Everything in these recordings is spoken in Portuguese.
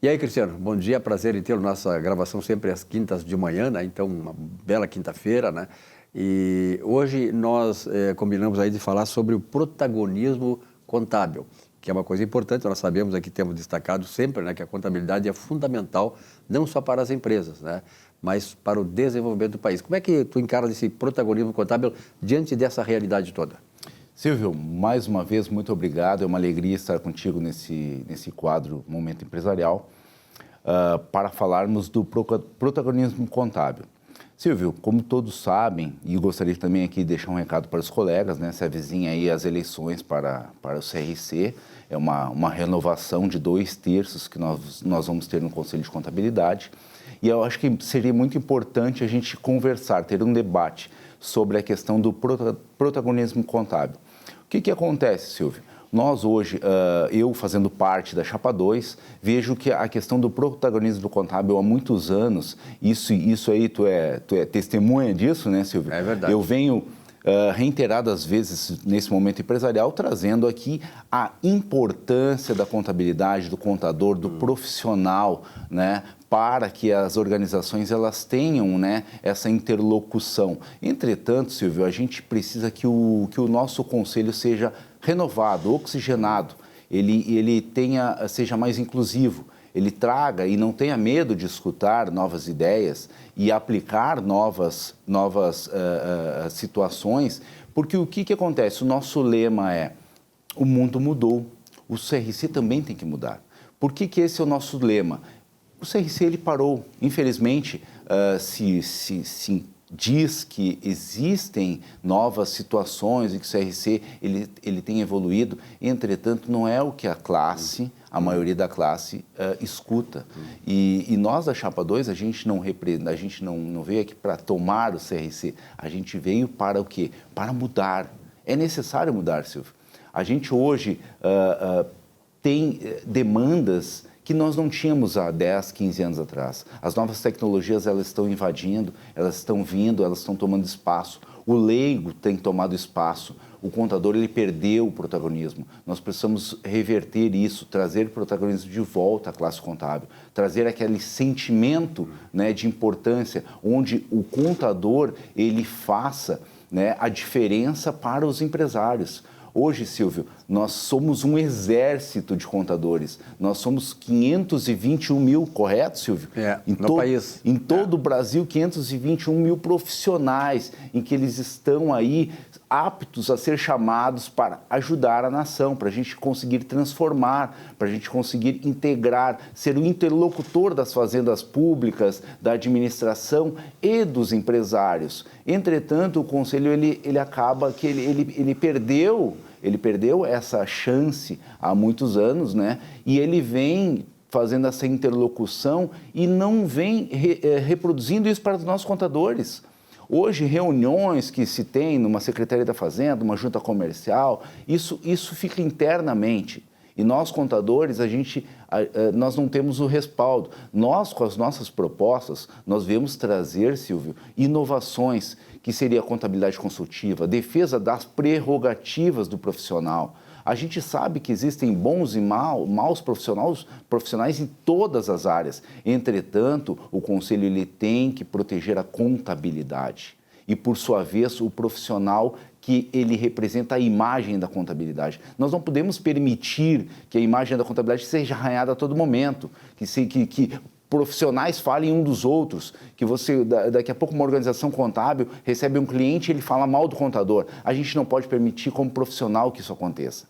E aí, Cristiano, bom dia, prazer em ter nossa gravação sempre às quintas de manhã, né? Então, uma bela quinta-feira, né? E hoje nós combinamos aí de falar sobre o protagonismo contábil, que é uma coisa importante. Nós sabemos aqui, temos destacado sempre, né, que a contabilidade é fundamental não só para as empresas, né, mas para o desenvolvimento do país. Como é que tu encara esse protagonismo contábil diante dessa realidade toda? Silvio, mais uma vez, muito obrigado. É uma alegria estar contigo nesse quadro Momento Empresarial para falarmos do protagonismo contábil. Silvio, como todos sabem, e gostaria também aqui de deixar um recado para os colegas, né? Se avizinha aí as eleições para o CRC, é uma renovação de 2/3 que nós vamos ter no Conselho de Contabilidade. E eu acho que seria muito importante a gente conversar, ter um debate sobre a questão do protagonismo contábil. O que acontece, Silvio? Nós hoje, eu fazendo parte da Chapa 2, vejo que a questão do protagonismo do contábil há muitos anos, isso aí tu é testemunha disso, né, Silvio? É verdade. Eu venho reiteradas vezes nesse momento empresarial trazendo aqui a importância da contabilidade, do contador, do profissional, né, para que as organizações elas tenham, né, essa interlocução. Entretanto, Silvio, a gente precisa que o nosso conselho seja renovado, oxigenado, ele seja mais inclusivo, ele traga e não tenha medo de escutar novas ideias e aplicar novas situações, porque o que acontece? O nosso lema é: o mundo mudou, o CRC também tem que mudar. Por que esse é o nosso lema? O CRC ele parou, infelizmente, se diz que existem novas situações e que o CRC ele tem evoluído, entretanto não é o que a maioria da classe escuta. E nós da Chapa 2, a gente não veio aqui para tomar o CRC, a gente veio para o quê? Para mudar. É necessário mudar, Silvio. A gente hoje tem demandas que nós não tínhamos há 10, 15 anos atrás. As novas tecnologias, elas estão invadindo, elas estão vindo, elas estão tomando espaço. O leigo tem tomado espaço. O contador, ele perdeu o protagonismo. Nós precisamos reverter isso, trazer o protagonismo de volta à classe contábil, trazer aquele sentimento, né, de importância, onde o contador, ele faça, né, a diferença para os empresários. Hoje, Silvio, nós somos um exército de contadores. Nós somos 521 mil, correto, Silvio? No país. Em todo o Brasil, 521 mil profissionais em que eles estão aí aptos a ser chamados para ajudar a nação, para a gente conseguir transformar, para a gente conseguir integrar, ser o interlocutor das fazendas públicas, da administração e dos empresários. Entretanto, o Conselho ele acaba que ele perdeu essa chance há muitos anos, né? E ele vem fazendo essa interlocução e não vem reproduzindo isso para os nossos contadores. Hoje, reuniões que se tem numa Secretaria da Fazenda, uma junta comercial, isso fica internamente. E nós, contadores, nós não temos o respaldo. Nós, com as nossas propostas, nós viemos trazer, Silvio, inovações, que seria a contabilidade consultiva, defesa das prerrogativas do profissional. A gente sabe que existem bons e maus profissionais em todas as áreas. Entretanto, o Conselho ele tem que proteger a contabilidade. E, por sua vez, o profissional que ele representa a imagem da contabilidade. Nós não podemos permitir que a imagem da contabilidade seja arranhada a todo momento, que profissionais falem um dos outros, que daqui a pouco uma organização contábil recebe um cliente e ele fala mal do contador. A gente não pode permitir como profissional que isso aconteça.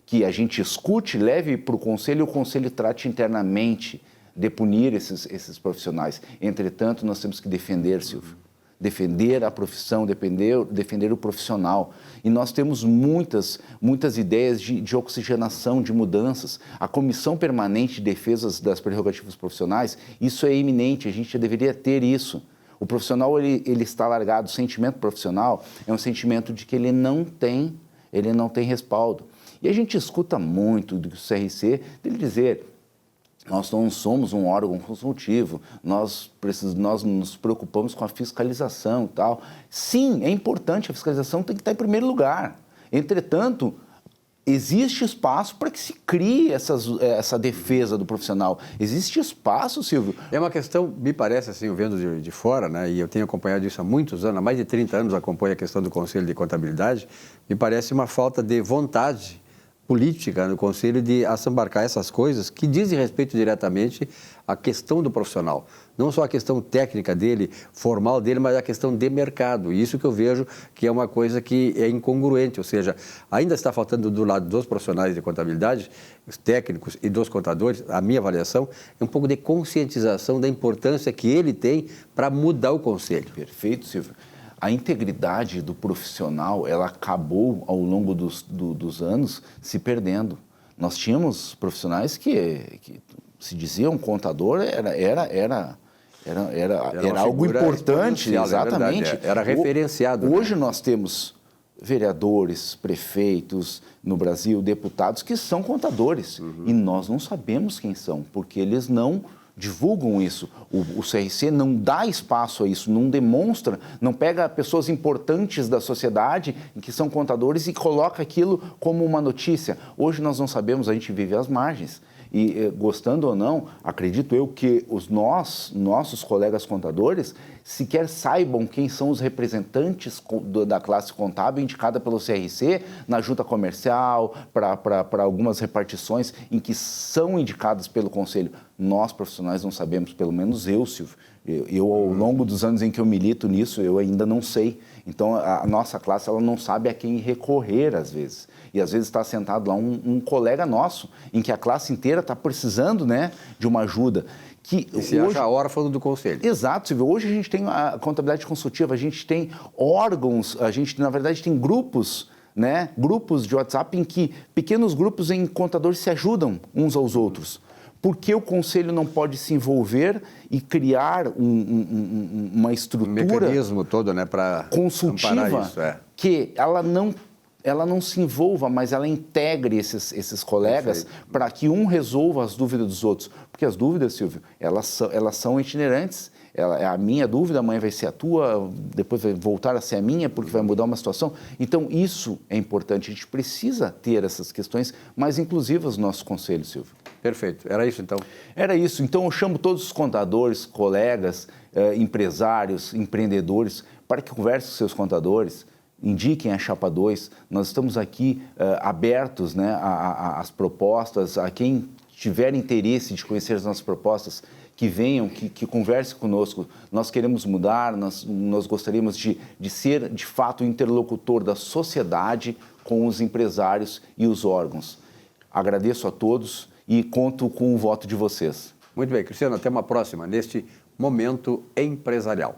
Que a gente escute, leve para o Conselho e o Conselho trate internamente de punir esses profissionais. Entretanto, nós temos que defender, Silvio. Defender a profissão, defender o profissional. E nós temos muitas ideias de oxigenação, de mudanças. A Comissão Permanente de Defesa das Prerrogativas Profissionais, isso é iminente, a gente já deveria ter isso. O profissional, ele está largado, o sentimento profissional é um sentimento de que ele não tem respaldo. E a gente escuta muito do CRC dele dizer: nós não somos um órgão consultivo, nós nos preocupamos com a fiscalização e tal. Sim, é importante, a fiscalização tem que estar em primeiro lugar. Entretanto, existe espaço para que se crie essa defesa do profissional. Existe espaço, Silvio. É uma questão, me parece, assim, eu vendo de fora, né, e eu tenho acompanhado isso há muitos anos, há mais de 30 anos acompanho a questão do Conselho de Contabilidade, me parece uma falta de vontade política no Conselho de assambarcar essas coisas que dizem respeito diretamente à questão do profissional. Não só a questão técnica dele, formal dele, mas a questão de mercado. E isso que eu vejo que é uma coisa que é incongruente, ou seja, ainda está faltando do lado dos profissionais de contabilidade, os técnicos e dos contadores, a minha avaliação é um pouco de conscientização da importância que ele tem para mudar o Conselho. Perfeito, Silvio. A integridade do profissional, ela acabou ao longo dos anos se perdendo. Nós tínhamos profissionais que se diziam contador, era algo importante, exatamente. Era referenciado. Hoje nós temos vereadores, prefeitos no Brasil, deputados que são contadores e nós não sabemos quem são, porque eles não divulgam isso. O CRC não dá espaço a isso, não demonstra, não pega pessoas importantes da sociedade que são contadores e coloca aquilo como uma notícia. Hoje nós não sabemos, a gente vive às margens. E, gostando ou não, acredito eu que nossos colegas contadores sequer saibam quem são os representantes da classe contábil indicada pelo CRC na junta comercial, para algumas repartições em que são indicadas pelo Conselho. Nós, profissionais, não sabemos, pelo menos eu, Silvio. Eu, ao longo dos anos em que eu milito nisso, eu ainda não sei. Então, a nossa classe ela não sabe a quem recorrer, às vezes. E, às vezes, está sentado lá um colega nosso, em que a classe inteira está precisando, né, de uma ajuda. E se acha órfão do Conselho. Exato, Silvio. Hoje a gente tem a contabilidade consultiva, a gente tem órgãos, a gente, na verdade, tem grupos, né, grupos de WhatsApp em que pequenos grupos em contadores se ajudam uns aos outros. Por que o Conselho não pode se envolver e criar uma estrutura... Um mecanismo todo, né, para consultiva, isso, que ela não se envolva, mas ela integre esses colegas para que um resolva as dúvidas dos outros. Porque as dúvidas, Silvio, elas são itinerantes. A minha dúvida, amanhã vai ser a tua, depois vai voltar a ser a minha, porque vai mudar uma situação. Então, isso é importante. A gente precisa ter essas questões mais inclusivas no nosso Conselho, Silvio. Perfeito. Era isso, então? Era isso. Então, eu chamo todos os contadores, colegas, empresários, empreendedores, para que conversem com seus contadores, indiquem a Chapa 2. Nós estamos aqui abertos, né, às propostas, a quem tiver interesse de conhecer as nossas propostas, que venham, que conversem conosco. Nós queremos mudar, nós gostaríamos de ser, de fato, o interlocutor da sociedade com os empresários e os órgãos. Agradeço a todos e conto com o voto de vocês. Muito bem, Cristiano, até uma próxima, neste Momento Empresarial.